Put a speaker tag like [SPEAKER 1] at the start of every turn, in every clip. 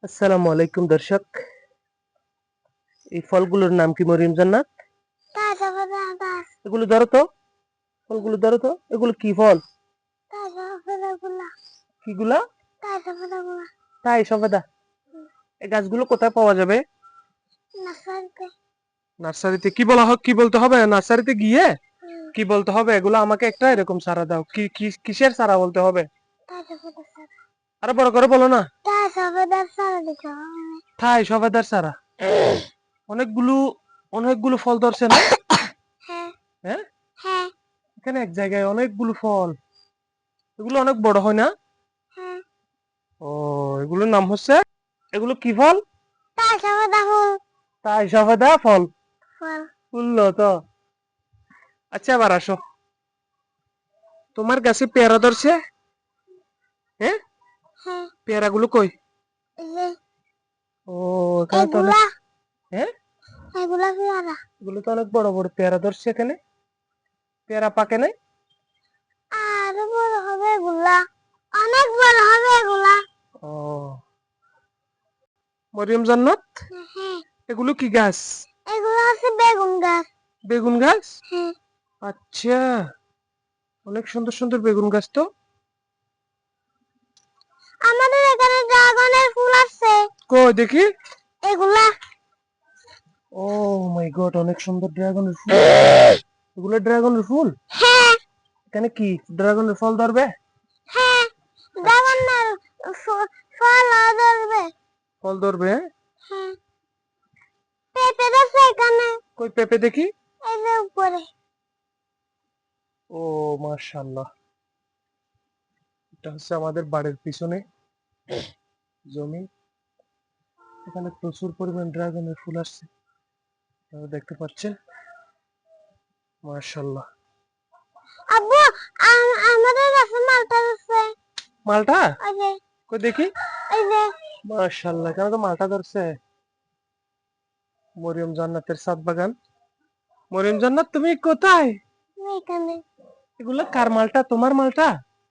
[SPEAKER 1] আসসালামু আলাইকুম দর্শক। এই ফলগুলোর নাম কি মরিয়ম জান্নাত? এগুলো ধরো তো, ফলগুলো ধরো তো। এগুলো কি ফল? কিগুলা? তাই সবেদা। এই গাছগুলো কোথায় পাওয়া যাবে? নার্সারিতে। কি বলা হোক, কি বলতে হবে নার্সারিতে গিয়ে? কি বলতে হবে? এগুলো আমাকে একটা এরকম চারা দাও। কি কি কিসের চারা বলতে হবে? আরো বড় করে বলো না। থাই সবেদার চারা। অনেকগুলো অনেকগুলো ফল ধরছে না? হ্যাঁ, এখানে এক জায়গায় অনেকগুলো ফল। এগুলো অনেক বড় হয় না? ও, এগুলোর নাম হচ্ছে, এগুলো কি ফল? তাই সবেদা ফল। ফুললো তো। আচ্ছা, আবার আসো। তোমার গাছে পেয়ারা ধরছে? হ্যাঁ, পেয়ারাগুলো কই? ও, এখানে তো অনেক। হ্যাঁ, এগুলো তো অনেক বড় বড় পেয়ারা ধরছে এখানে। পেয়ারা পাকে নাই?
[SPEAKER 2] আরো বড় হবে এগুলা, অনেক বড় হবে এগুলা।
[SPEAKER 1] ও, মরিয়ম জান্নাত,
[SPEAKER 2] হ্যাঁ,
[SPEAKER 1] এগুলো কি গাছ?
[SPEAKER 2] এগুলো হচ্ছে বেগুন গাছ।
[SPEAKER 1] বেগুন গাছ?
[SPEAKER 2] হ্যাঁ,
[SPEAKER 1] আচ্ছা, অনেক সুন্দর সুন্দর বেগুন গাছ তো।
[SPEAKER 2] আমাদের এখানে ড্রাগনের ফুল আছে।
[SPEAKER 1] কই দেখি।
[SPEAKER 2] এগুলা।
[SPEAKER 1] ও মাই গড, অনেক সুন্দর ড্রাগনের ফুল। এগুলো ড্রাগনের ফুল?
[SPEAKER 2] হ্যাঁ,
[SPEAKER 1] এখানে কি ড্রাগনের ফল ধরবে?
[SPEAKER 2] হ্যাঁ, ড্রাগনের ফল ধরবে।
[SPEAKER 1] ফল ধরবে, হ্যাঁ?
[SPEAKER 2] হ্যাঁ, পেঁপে আছে এখানে।
[SPEAKER 1] কই পেঁপে দেখি।
[SPEAKER 2] এই যে উপরে।
[SPEAKER 1] ও মাশাআল্লাহ, এটা হচ্ছে আমাদের বাড়ির পিছনে জমি। এখানে প্রচুর পরিমাণ ড্রাগনের ফুল আসছে, আপনারা দেখতে পাচ্ছেন। মাশাআল্লাহ।
[SPEAKER 2] আব্বু, আমাদের কাছে মালটা আছে।
[SPEAKER 1] মালটা?
[SPEAKER 2] ওই যে,
[SPEAKER 1] কই দেখি।
[SPEAKER 2] এই যে।
[SPEAKER 1] মাশাআল্লাহ, এখানে তো মালটা ধরছে। মরিয়ম জান্নাতের ছাদ বাগান। মরিয়ম জান্নাত, তুমি কোথায়?
[SPEAKER 2] এখানে।
[SPEAKER 1] এগুলো কার মালটা? তোমার মালটা?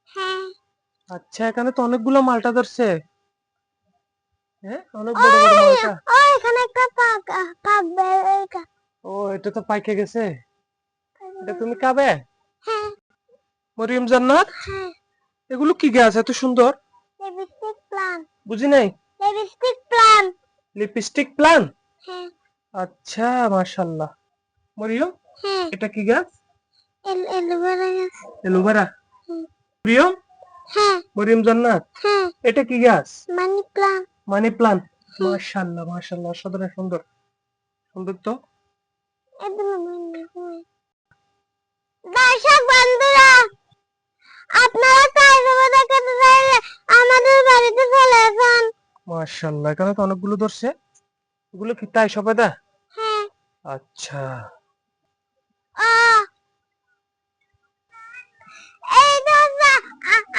[SPEAKER 2] হ্যাঁ।
[SPEAKER 1] আচ্ছা, এখানে তো অনেকগুলো মালটা ধরছে। হ্যাঁ, অনেক বড় বড় মালটা।
[SPEAKER 2] এখানে একটা পাকবে এটা।
[SPEAKER 1] ও, এটা তো পাইকে গেছে। এটা তুমি খাবে?
[SPEAKER 2] হ্যাঁ,
[SPEAKER 1] মরিয়ম জান্নাত,
[SPEAKER 2] হ্যাঁ।
[SPEAKER 1] এগুলো কি গাছ এত সুন্দর?
[SPEAKER 2] Lipstick plant.
[SPEAKER 1] বুঝি নাই।
[SPEAKER 2] Lipstick plant.
[SPEAKER 1] Lipstick plant?
[SPEAKER 2] হ্যাঁ,
[SPEAKER 1] আচ্ছা, মাশাআল্লাহ। মরিয়ম,
[SPEAKER 2] হ্যাঁ।
[SPEAKER 1] এটা কি গাছ?
[SPEAKER 2] এলোভেরা গাছ।
[SPEAKER 1] এলোভেরা?
[SPEAKER 2] হুম।
[SPEAKER 1] মরিয়ম,
[SPEAKER 2] হ্যাঁ,
[SPEAKER 1] মরিয়ম জান্নাত,
[SPEAKER 2] হ্যাঁ।
[SPEAKER 1] এটা কি গাছ?
[SPEAKER 2] Money plant.
[SPEAKER 1] Money plant?
[SPEAKER 2] হুম।
[SPEAKER 1] মাশাআল্লাহ মাশাআল্লাহ, অসাধারণ সুন্দর। সুন্দর তো।
[SPEAKER 2] এগুলো মানি প্লান্ট। দর্শক বন্ধুরা, আপনারা চাইলে দেখাতে চাইলে আমাদের বাড়িতে চলে আসুন।
[SPEAKER 1] মাশাআল্লাহ, এখানে তো অনেকগুলো ধরছে। এগুলো কি তাই সবেদা?
[SPEAKER 2] হ্যাঁ।
[SPEAKER 1] আচ্ছা।
[SPEAKER 2] ও, এইটা হচ্ছে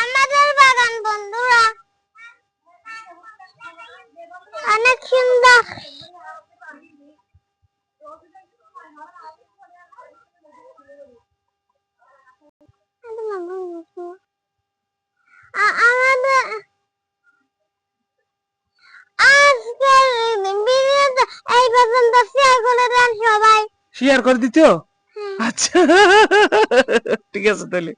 [SPEAKER 2] আমাদের বাগান বন্ধুরা। অনেক সুন্দর। আমাদের আজকের ভিডিওটা এই পর্যন্ত, শেয়ার করে দেন সবাই।
[SPEAKER 1] শেয়ার করে দিতেও?
[SPEAKER 2] হ্যাঁ।
[SPEAKER 1] আচ্ছা, ঠিক আছে তাহলে।